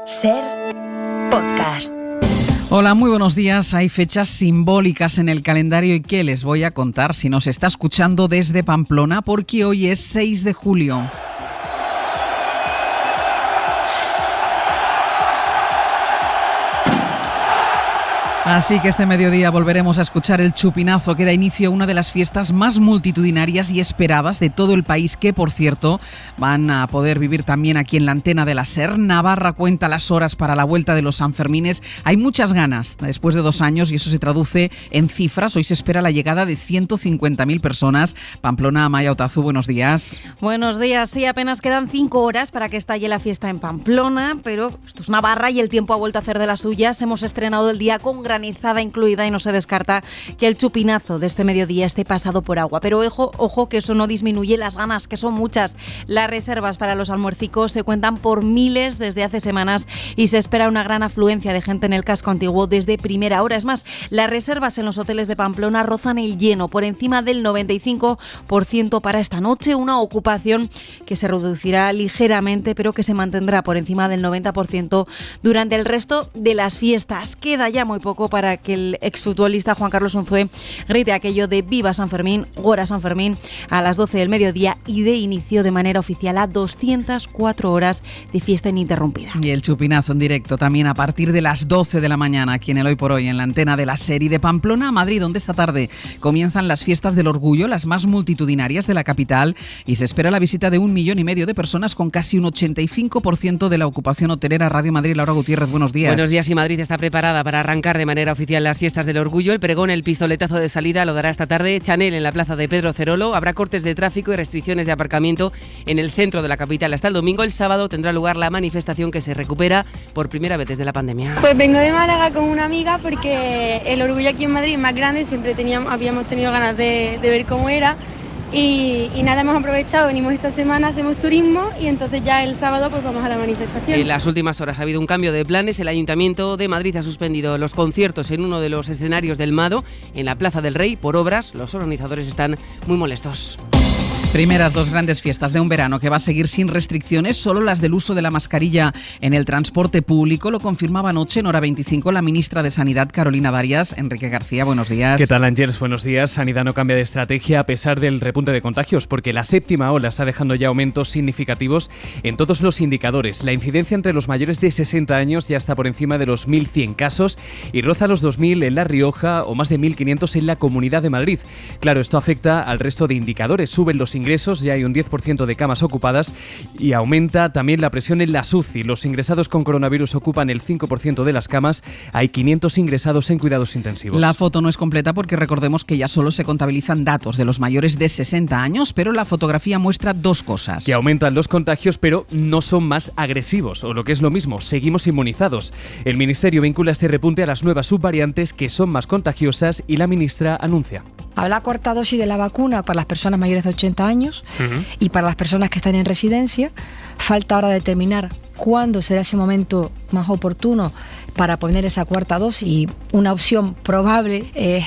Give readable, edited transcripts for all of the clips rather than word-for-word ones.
Ser Podcast. Hola, muy buenos días. Hay fechas simbólicas en el calendario y ¿qué les voy a contar si nos está escuchando desde Pamplona? Porque hoy es 6 de julio. Así que este mediodía volveremos a escuchar el chupinazo que da inicio a una de las fiestas más multitudinarias y esperadas de todo el país, que por cierto van a poder vivir también aquí en la antena de la SER. Navarra cuenta las horas para la vuelta de los Sanfermines. Hay muchas ganas después de 2 años y eso se traduce en cifras. Hoy se espera la llegada de 150.000 personas. Pamplona, Amaya Otazu, buenos días. Buenos días. Sí, apenas quedan 5 horas para que estalle la fiesta en Pamplona, pero esto es Navarra y el tiempo ha vuelto a hacer de las suyas. Hemos estrenado el día con granizada incluida y no se descarta que el chupinazo de este mediodía esté pasado por agua. Pero ojo que eso no disminuye las ganas, que son muchas. Las reservas para los almuercicos se cuentan por miles desde hace semanas y se espera una gran afluencia de gente en el casco antiguo desde primera hora. Es más, las reservas en los hoteles de Pamplona rozan el lleno, por encima del 95% para esta noche, una ocupación que se reducirá ligeramente, pero que se mantendrá por encima del 90% durante el resto de las fiestas. Queda ya muy poco para que el exfutbolista Juan Carlos Unzué grite aquello de Viva San Fermín, Gora San Fermín, a las 12 del mediodía y dé inicio de manera oficial a 204 horas de fiesta ininterrumpida. Y el chupinazo en directo también a partir de las 12 de la mañana aquí en el Hoy por Hoy, en la antena de la SER. Y de Pamplona a Madrid, donde esta tarde comienzan las fiestas del orgullo, las más multitudinarias de la capital, y se espera la visita de 1,5 millones de personas, con casi un 85% de la ocupación hotelera. Radio Madrid, Laura Gutiérrez, buenos días. Buenos días, y Madrid está preparada para arrancar de manera oficial las fiestas del orgullo. El pregón, el pistoletazo de salida, lo dará esta tarde Chanel en la plaza de Pedro Cerolo. Habrá cortes de tráfico y restricciones de aparcamiento en el centro de la capital hasta el domingo. El sábado tendrá lugar la manifestación, que se recupera por primera vez desde la pandemia. Pues vengo de Málaga con una amiga porque el orgullo aquí en Madrid es más grande, siempre habíamos tenido ganas de ver cómo era. Y nada, hemos aprovechado, venimos esta semana, hacemos turismo y entonces ya el sábado pues vamos a la manifestación. En las últimas horas ha habido un cambio de planes. El Ayuntamiento de Madrid ha suspendido los conciertos en uno de los escenarios del Mado, en la Plaza del Rey, por obras. Los organizadores están muy molestos. Primeras 2 grandes fiestas de un verano que va a seguir sin restricciones, solo las del uso de la mascarilla en el transporte público. Lo confirmaba anoche en Hora 25 la ministra de Sanidad, Carolina Darias. Enrique García, buenos días. ¿Qué tal, Angers? Buenos días. Sanidad no cambia de estrategia a pesar del repunte de contagios, porque la 7ª ola está dejando ya aumentos significativos en todos los indicadores. La incidencia entre los mayores de 60 años ya está por encima de los 1.100 casos y roza los 2.000 en La Rioja o más de 1.500 en la Comunidad de Madrid. Claro, esto afecta al resto de indicadores. Suben los ingresos, ya hay un 10% de camas ocupadas, y aumenta también la presión en las UCI. Los ingresados con coronavirus ocupan el 5% de las camas. Hay 500 ingresados en cuidados intensivos. La foto no es completa porque recordemos que ya solo se contabilizan datos de los mayores de 60 años, pero la fotografía muestra 2 cosas. Que aumentan los contagios, pero no son más agresivos, o lo que es lo mismo, seguimos inmunizados. El Ministerio vincula este repunte a las nuevas subvariantes, que son más contagiosas, y la ministra anuncia: habrá cuarta dosis de la vacuna para las personas mayores de 80 años y para las personas que están en residencia. Falta ahora determinar cuándo será ese momento más oportuno para poner esa cuarta dosis, y una opción probable es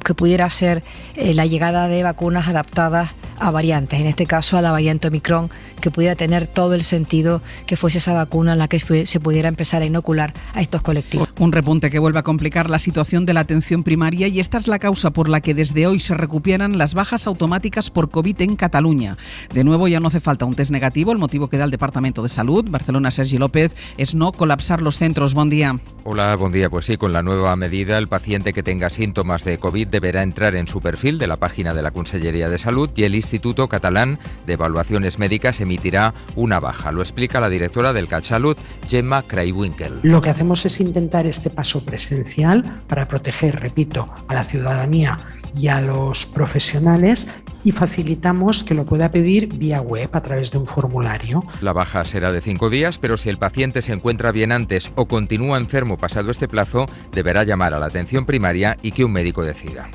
que pudiera ser la llegada de vacunas adaptadas a variantes, en este caso a la variante Omicron, que pudiera tener todo el sentido que fuese esa vacuna en la que se pudiera empezar a inocular a estos colectivos. Un repunte que vuelve a complicar la situación de la atención primaria, y esta es la causa por la que desde hoy se recuperan las bajas automáticas por COVID en Cataluña. De nuevo, ya no hace falta un test negativo. El motivo que da el Departamento de Salud, Barcelona, Sergi López, es no colapsar los centros. Buen día. Hola, buen día. Pues sí, con la nueva medida, el paciente que tenga síntomas de COVID deberá entrar en su perfil de la página de la Consellería de Salud, y el Instituto Catalán de Evaluaciones Médicas emitirá una baja. Lo explica la directora del CatSalut, Gemma Kraiwinkel. Lo que hacemos es intentar este paso presencial para proteger, repito, a la ciudadanía y a los profesionales, y facilitamos que lo pueda pedir vía web a través de un formulario. La baja será de 5 días, pero si el paciente se encuentra bien antes o continúa enfermo pasado este plazo, deberá llamar a la atención primaria y que un médico decida.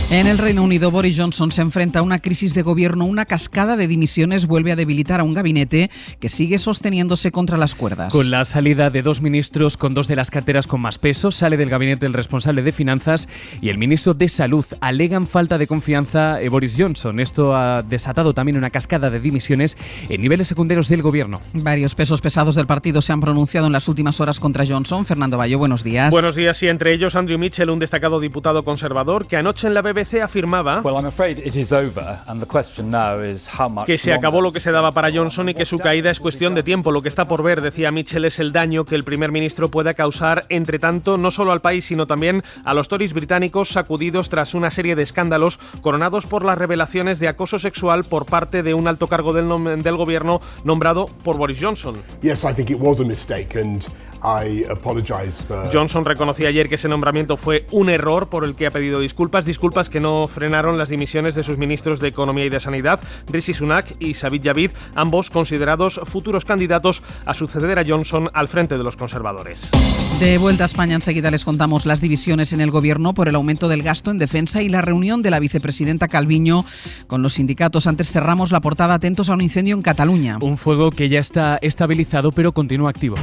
En el Reino Unido, Boris Johnson se enfrenta a una crisis de gobierno. Una cascada de dimisiones vuelve a debilitar a un gabinete que sigue sosteniéndose contra las cuerdas. Con la salida de 2 ministros con 2 de las carteras con más peso, sale del gabinete el responsable de Finanzas y el ministro de Salud. Alegan falta de confianza Boris Johnson. Esto ha desatado también una cascada de dimisiones en niveles secundarios del gobierno. Varios pesos pesados del partido se han pronunciado en las últimas horas contra Johnson. Fernando Bayo, buenos días. Buenos días, y entre ellos Andrew Mitchell, un destacado diputado conservador, que anoche en la BBC afirmaba que se acabó lo que se daba para Johnson y que su caída es cuestión de tiempo. Lo que está por ver, decía Mitchell, es el daño que el primer ministro pueda causar, entre tanto, no solo al país, sino también a los Tories británicos, sacudidos tras una serie de escándalos coronados por las revelaciones de acoso sexual por parte de un alto cargo del gobierno nombrado por Boris Johnson. Johnson reconocía ayer que ese nombramiento fue un error por el que ha pedido disculpas que no frenaron las dimisiones de sus ministros de Economía y de Sanidad, Rishi Sunak y Sajid Javid, ambos considerados futuros candidatos a suceder a Johnson al frente de los conservadores. De vuelta a España, enseguida les contamos las divisiones en el gobierno por el aumento del gasto en defensa y la reunión de la vicepresidenta Calviño con los sindicatos. Antes cerramos la portada atentos a un incendio en Cataluña. Un fuego que ya está estabilizado pero continúa activo.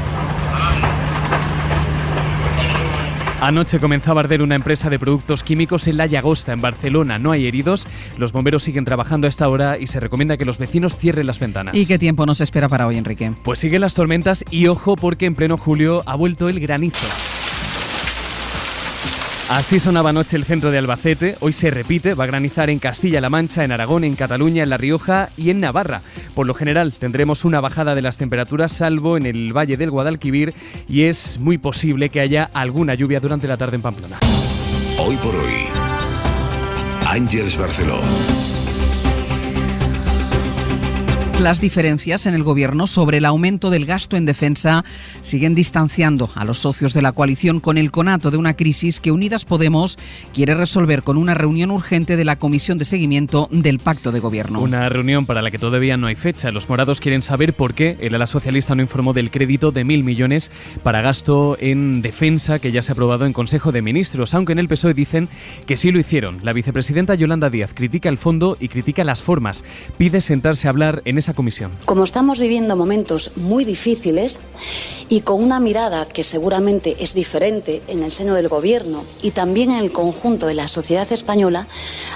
Anoche comenzaba a arder una empresa de productos químicos en La Llagosta, en Barcelona. No hay heridos, los bomberos siguen trabajando a esta hora y se recomienda que los vecinos cierren las ventanas. ¿Y qué tiempo nos espera para hoy, Enrique? Pues siguen las tormentas y ojo porque en pleno julio ha vuelto el granizo. Así sonaba anoche el centro de Albacete. Hoy se repite, va a granizar en Castilla-La Mancha, en Aragón, en Cataluña, en La Rioja y en Navarra. Por lo general tendremos una bajada de las temperaturas, salvo en el Valle del Guadalquivir, y es muy posible que haya alguna lluvia durante la tarde en Pamplona. Hoy por hoy, Ángeles Barceló. Las diferencias en el gobierno sobre el aumento del gasto en defensa siguen distanciando a los socios de la coalición con el conato de una crisis que Unidas Podemos quiere resolver con una reunión urgente de la Comisión de Seguimiento del Pacto de Gobierno. Una reunión para la que todavía no hay fecha. Los morados quieren saber por qué el ala socialista no informó del crédito de 1.000 millones para gasto en defensa que ya se ha aprobado en Consejo de Ministros, aunque en el PSOE dicen que sí lo hicieron. La vicepresidenta Yolanda Díaz critica el fondo y critica las formas. Pide sentarse a hablar en esa comisión. Como estamos viviendo momentos muy difíciles y con una mirada que seguramente es diferente en el seno del Gobierno y también en el conjunto de la sociedad española,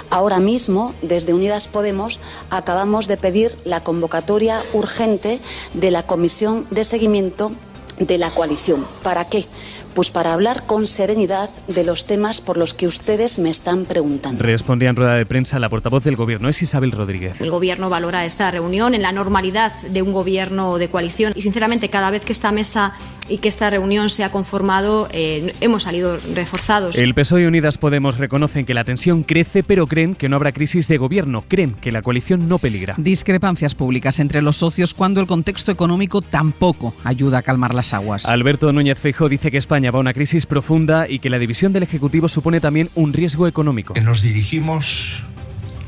ahora mismo desde Unidas Podemos acabamos de pedir la convocatoria urgente de la Comisión de Seguimiento de la coalición. ¿Para qué? Pues para hablar con serenidad de los temas por los que ustedes me están preguntando. Respondía en rueda de prensa la portavoz del Gobierno, es Isabel Rodríguez. El Gobierno valora esta reunión en la normalidad de un Gobierno de coalición y sinceramente cada vez que esta mesa y que esta reunión se ha conformado hemos salido reforzados. El PSOE y Unidas Podemos reconocen que la tensión crece, pero creen que no habrá crisis de gobierno, creen que la coalición no peligra. Discrepancias públicas entre los socios cuando el contexto económico tampoco ayuda a calmar las aguas. Alberto Núñez Feijóo dice que España va a una crisis profunda y que la división del Ejecutivo supone también un riesgo económico. Que nos dirigimos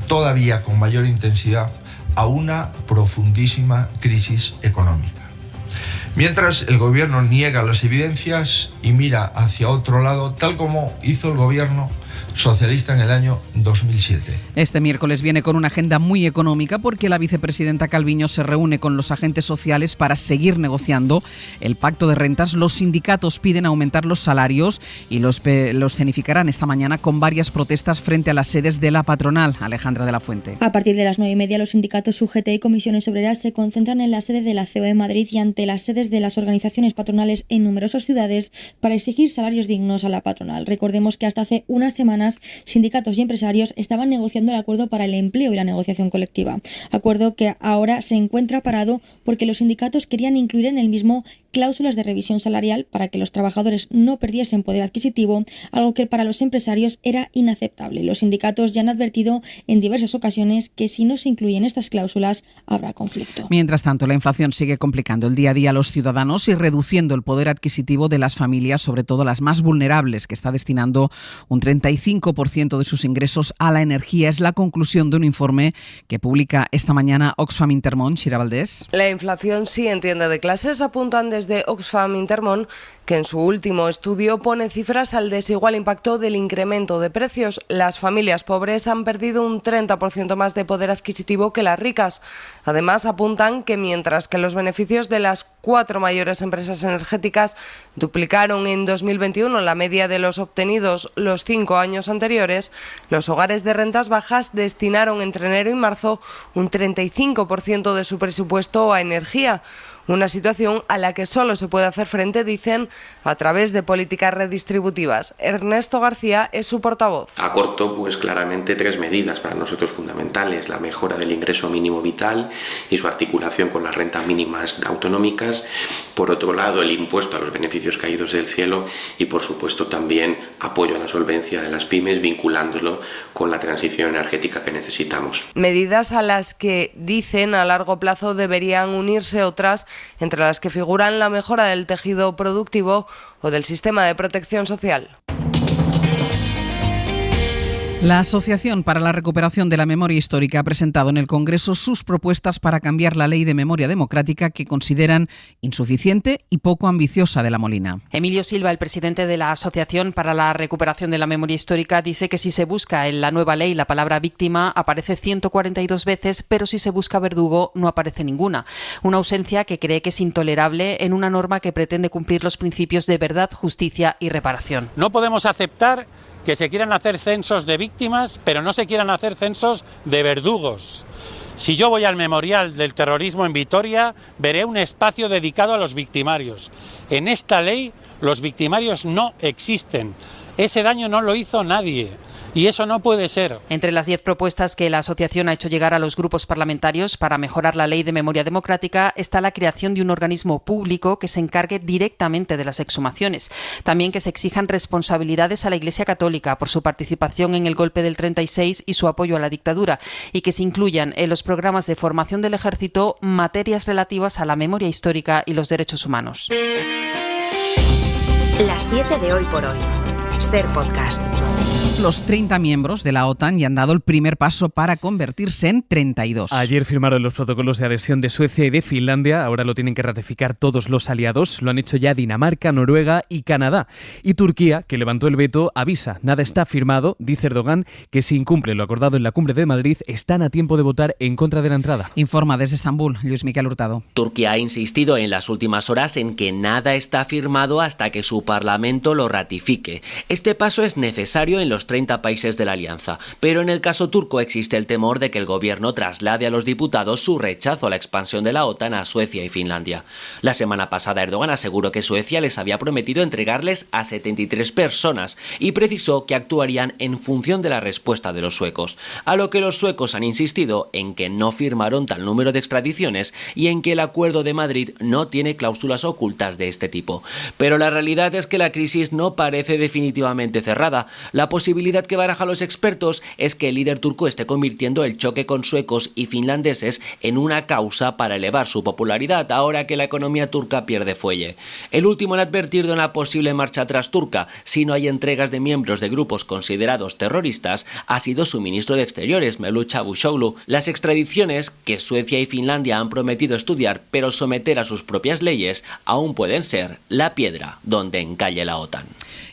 todavía con mayor intensidad a una profundísima crisis económica. Mientras el Gobierno niega las evidencias y mira hacia otro lado, tal como hizo el Gobierno socialista en el año 2007. Este miércoles viene con una agenda muy económica porque la vicepresidenta Calviño se reúne con los agentes sociales para seguir negociando el pacto de rentas. Los sindicatos piden aumentar los salarios y los cenificarán esta mañana con varias protestas frente a las sedes de la patronal. Alejandra de la Fuente. A partir de las 9:30 los sindicatos UGT y comisiones obreras se concentran en la sede de la COE en Madrid y ante las sedes de las organizaciones patronales en numerosas ciudades para exigir salarios dignos a la patronal. Recordemos que hasta hace unas semanas sindicatos y empresarios estaban negociando el acuerdo para el empleo y la negociación colectiva. Acuerdo que ahora se encuentra parado porque los sindicatos querían incluir en el mismo cláusulas de revisión salarial para que los trabajadores no perdiesen poder adquisitivo, algo que para los empresarios era inaceptable. Los sindicatos ya han advertido en diversas ocasiones que si no se incluyen estas cláusulas habrá conflicto. Mientras tanto, la inflación sigue complicando el día a día a los ciudadanos y reduciendo el poder adquisitivo de las familias, sobre todo las más vulnerables, que está destinando un 35% de sus ingresos a la energía. Es la conclusión de un informe que publica esta mañana Oxfam Intermón. Shira Valdés. La inflación sí en tienda de clases, apuntan desde Oxfam Intermón que en su último estudio pone cifras al desigual impacto del incremento de precios. Las familias pobres han perdido un 30% más de poder adquisitivo que las ricas. Además, apuntan que mientras que los beneficios de las 4 mayores empresas energéticas duplicaron en 2021 la media de los obtenidos los 5 años anteriores, los hogares de rentas bajas destinaron entre enero y marzo un 35% de su presupuesto a energía. Una situación a la que solo se puede hacer frente, dicen, a través de políticas redistributivas. Ernesto García es su portavoz. A corto, pues claramente 3 medidas para nosotros fundamentales: la mejora del ingreso mínimo vital y su articulación con las rentas mínimas autonómicas. Por otro lado, el impuesto a los beneficios caídos del cielo y, por supuesto, también apoyo a la solvencia de las pymes, vinculándolo con la transición energética que necesitamos. Medidas a las que, dicen, a largo plazo deberían unirse otras, entre las que figuran la mejora del tejido productivo o del sistema de protección social. La Asociación para la Recuperación de la Memoria Histórica ha presentado en el Congreso sus propuestas para cambiar la Ley de Memoria Democrática, que consideran insuficiente y poco ambiciosa de La Molina. Emilio Silva, el presidente de la Asociación para la Recuperación de la Memoria Histórica, dice que si se busca en la nueva ley la palabra víctima aparece 142 veces, pero si se busca verdugo no aparece ninguna. Una ausencia que cree que es intolerable en una norma que pretende cumplir los principios de verdad, justicia y reparación. No podemos aceptar que se quieran hacer censos de víctimas, pero no se quieran hacer censos de verdugos. Si yo voy al Memorial del Terrorismo en Vitoria, veré un espacio dedicado a los victimarios. En esta ley, los victimarios no existen. Ese daño no lo hizo nadie. Y eso no puede ser. Entre las 10 propuestas que la asociación ha hecho llegar a los grupos parlamentarios para mejorar la Ley de Memoria Democrática está la creación de un organismo público que se encargue directamente de las exhumaciones. También que se exijan responsabilidades a la Iglesia Católica por su participación en el golpe del 36 y su apoyo a la dictadura, y que se incluyan en los programas de formación del Ejército materias relativas a la memoria histórica y los derechos humanos. Las 7 de Hoy por Hoy. Ser Podcast. Los 30 miembros de la OTAN ya han dado el primer paso para convertirse en 32. Ayer firmaron los protocolos de adhesión de Suecia y de Finlandia. Ahora lo tienen que ratificar todos los aliados. Lo han hecho ya Dinamarca, Noruega y Canadá. Y Turquía, que levantó el veto, avisa: nada está firmado. Dice Erdogan que si incumple lo acordado en la cumbre de Madrid, están a tiempo de votar en contra de la entrada. Informa desde Estambul, Luis Miquel Hurtado. Turquía ha insistido en las últimas horas en que nada está firmado hasta que su parlamento lo ratifique. Este paso es necesario en los 30 países de la alianza, pero en el caso turco existe el temor de que el gobierno traslade a los diputados su rechazo a la expansión de la OTAN a Suecia y Finlandia. La semana pasada Erdogan aseguró que Suecia les había prometido entregarles a 73 personas y precisó que actuarían en función de la respuesta de los suecos, a lo que los suecos han insistido en que no firmaron tal número de extradiciones y en que el Acuerdo de Madrid no tiene cláusulas ocultas de este tipo. Pero la realidad es que la crisis no parece definitivamente cerrada. La posibilidad que barajan los expertos es que el líder turco esté convirtiendo el choque con suecos y finlandeses en una causa para elevar su popularidad ahora que la economía turca pierde fuelle. El último en advertir de una posible marcha atrás turca si no hay entregas de miembros de grupos considerados terroristas ha sido su ministro de Exteriores, Mevlut Çavuşoğlu. Las extradiciones que Suecia y Finlandia han prometido estudiar pero someter a sus propias leyes aún pueden ser la piedra donde encalle la OTAN.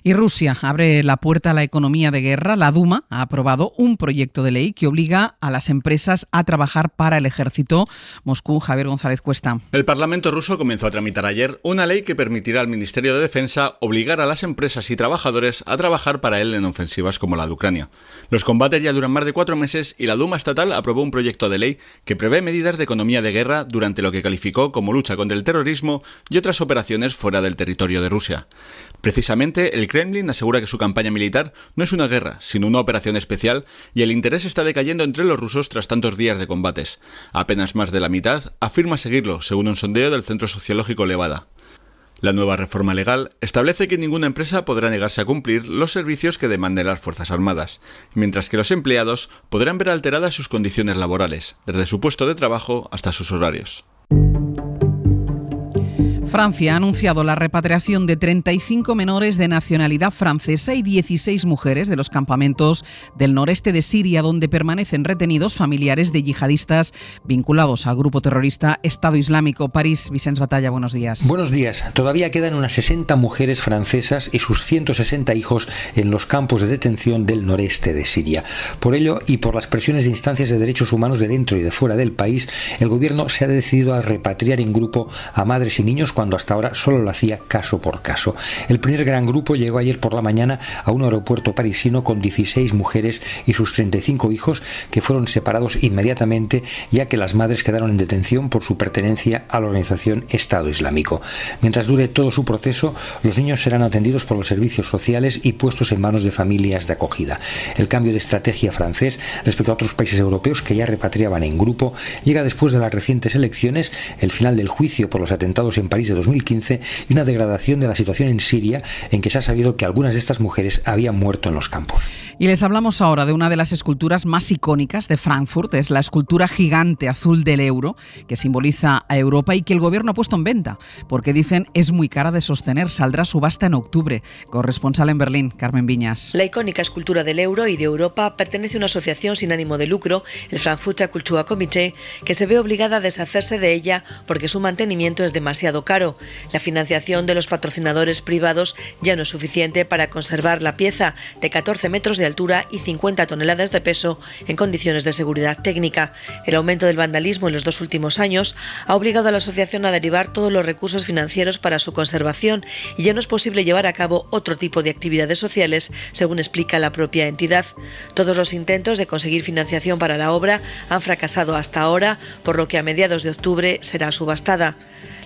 Y Rusia abre la puerta a la economía de guerra. La Duma ha aprobado un proyecto de ley que obliga a las empresas a trabajar para el ejército. Moscú, Javier González Cuesta. El Parlamento ruso comenzó a tramitar ayer una ley que permitirá al Ministerio de Defensa obligar a las empresas y trabajadores a trabajar para él en ofensivas como la de Ucrania. Los combates ya duran más de 4 meses y la Duma estatal aprobó un proyecto de ley que prevé medidas de economía de guerra durante lo que calificó como lucha contra el terrorismo y otras operaciones fuera del territorio de Rusia. Precisamente, el Kremlin asegura que su campaña militar no es una guerra, sino una operación especial, y el interés está decayendo entre los rusos tras tantos días de combates. Apenas más de la mitad afirma seguirlo, según un sondeo del Centro Sociológico Levada. La nueva reforma legal establece que ninguna empresa podrá negarse a cumplir los servicios que demanden las Fuerzas Armadas, mientras que los empleados podrán ver alteradas sus condiciones laborales, desde su puesto de trabajo hasta sus horarios. Francia ha anunciado la repatriación de 35 menores de nacionalidad francesa y 16 mujeres de los campamentos del noreste de Siria, donde permanecen retenidos familiares de yihadistas vinculados al grupo terrorista Estado Islámico. París, Vicens Batalla, buenos días. Buenos días. Todavía quedan unas 60 mujeres francesas y sus 160 hijos en los campos de detención del noreste de Siria. Por ello, y por las presiones de instancias de derechos humanos de dentro y de fuera del país, el gobierno se ha decidido a repatriar en grupo a madres y niños cuando hasta ahora solo lo hacía caso por caso. El primer gran grupo llegó ayer por la mañana a un aeropuerto parisino con 16 mujeres y sus 35 hijos, que fueron separados inmediatamente, ya que las madres quedaron en detención por su pertenencia a la organización Estado Islámico. Mientras dure todo su proceso, los niños serán atendidos por los servicios sociales y puestos en manos de familias de acogida. El cambio de estrategia francés respecto a otros países europeos que ya repatriaban en grupo llega después de las recientes elecciones, el final del juicio por los atentados en París de 2015 y una degradación de la situación en Siria, en que se ha sabido que algunas de estas mujeres habían muerto en los campos. Y les hablamos ahora de una de las esculturas más icónicas de Frankfurt. Es la escultura gigante azul del euro, que simboliza a Europa y que el gobierno ha puesto en venta, porque dicen es muy cara de sostener. Saldrá a subasta en octubre. Corresponsal en Berlín, Carmen Viñas. La icónica escultura del euro y de Europa pertenece a una asociación sin ánimo de lucro, el Frankfurter Kulturkomitee, que se ve obligada a deshacerse de ella porque su mantenimiento es demasiado caro. La financiación de los patrocinadores privados ya no es suficiente para conservar la pieza de 14 metros de altura y 50 toneladas de peso en condiciones de seguridad técnica. El aumento del vandalismo en los 2 últimos años ha obligado a la asociación a derivar todos los recursos financieros para su conservación y ya no es posible llevar a cabo otro tipo de actividades sociales, según explica la propia entidad. Todos los intentos de conseguir financiación para la obra han fracasado hasta ahora, por lo que a mediados de octubre será subastada.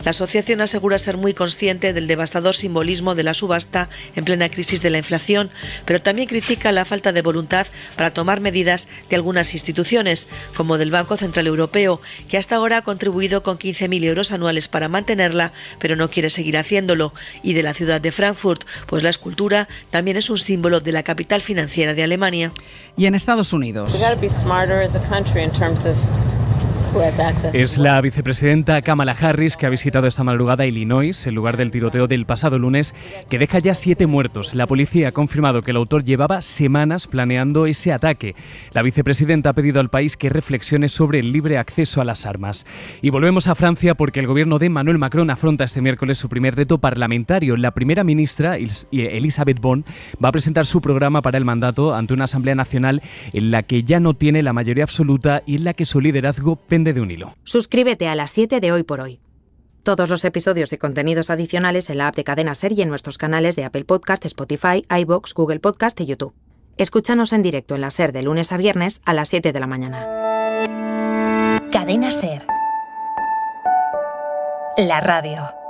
La asociación asegura ser muy consciente del devastador simbolismo de la subasta en plena crisis de la inflación, pero también critica la falta de voluntad para tomar medidas de algunas instituciones, como del Banco Central Europeo, que hasta ahora ha contribuido con 15.000 euros anuales para mantenerla, pero no quiere seguir haciéndolo, y de la ciudad de Frankfurt, pues la escultura también es un símbolo de la capital financiera de Alemania. Y en Estados Unidos. Es la vicepresidenta Kamala Harris, que ha visitado esta madrugada Illinois, el lugar del tiroteo del pasado lunes, que deja ya 7 muertos. La policía ha confirmado que el autor llevaba semanas planeando ese ataque. La vicepresidenta ha pedido al país que reflexione sobre el libre acceso a las armas. Y volvemos a Francia porque el gobierno de Emmanuel Macron afronta este miércoles su primer reto parlamentario. La primera ministra, Elisabeth Borne, va a presentar su programa para el mandato ante una Asamblea Nacional en la que ya no tiene la mayoría absoluta y en la que su liderazgo pende de un hilo. Suscríbete a las 7 de Hoy por Hoy. Todos los episodios y contenidos adicionales en la app de Cadena SER y en nuestros canales de Apple Podcast, Spotify, iVoox, Google Podcast y YouTube. Escúchanos en directo en la SER de lunes a viernes a las 7 de la mañana. Cadena SER. La radio.